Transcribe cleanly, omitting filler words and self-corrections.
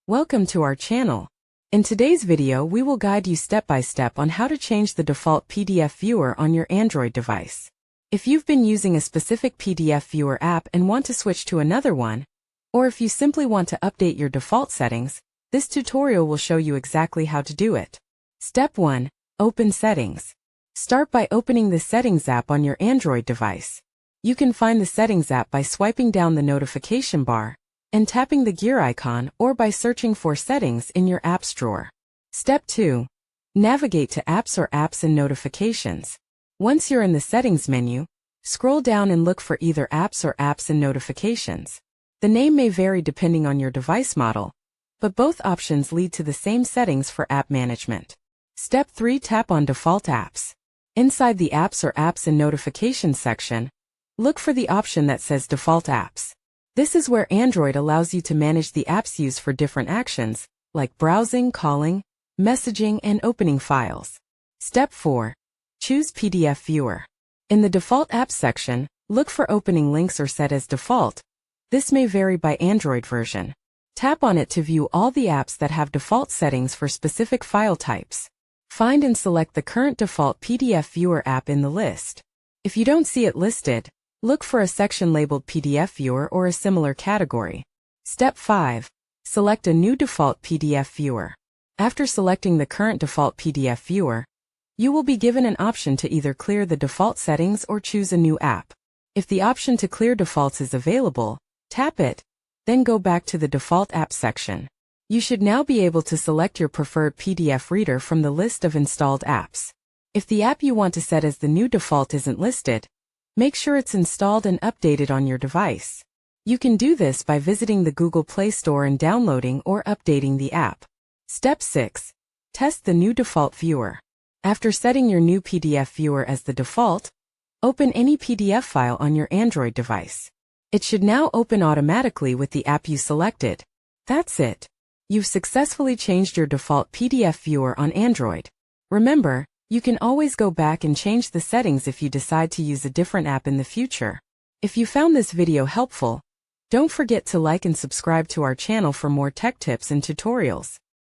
Welcome to our channel. In today's video we will guide you step by step on how to change the default PDF viewer on your Android device. If you've been using a specific PDF viewer app and want to switch to another one, or if you simply want to update your default settings, this tutorial will show you exactly how to do it. Step 1. Open Settings. Start by opening the Settings app on your Android device. You can find the Settings app by swiping down the notification bar and tapping the gear icon, or by searching for Settings in your apps drawer. Step 2. Navigate to Apps or Apps and Notifications. Once you're in the Settings menu, scroll down and look for either Apps or Apps and Notifications. The name may vary depending on your device model, but both options lead to the same settings for app management. Step 3. Tap on Default Apps. Inside the Apps or Apps and Notifications section, look for the option that says Default Apps. This is where Android allows you to manage the apps used for different actions, like browsing, calling, messaging, and opening files. Step 4. Choose PDF Viewer. In the Default Apps section, look for Opening Links or Set as Default. This may vary by Android version. Tap on it to view all the apps that have default settings for specific file types. Find and select the current default PDF Viewer app in the list. If you don't see it listed, look for a section labeled PDF Viewer or a similar category. Step 5. Select a new default PDF viewer. After selecting the current default PDF viewer, you will be given an option to either clear the default settings or choose a new app. If the option to clear defaults is available, tap it, then go back to the Default Apps section. You should now be able to select your preferred PDF reader from the list of installed apps. If the app you want to set as the new default isn't listed, make sure it's installed and updated on your device. You can do this by visiting the Google Play Store and downloading or updating the app. Step 6. Test the new default viewer. After setting your new PDF viewer as the default, open any PDF file on your Android device. It should now open automatically with the app you selected. That's it. You've successfully changed your default PDF viewer on Android. Remember, you can always go back and change the settings if you decide to use a different app in the future. If you found this video helpful, don't forget to like and subscribe to our channel for more tech tips and tutorials.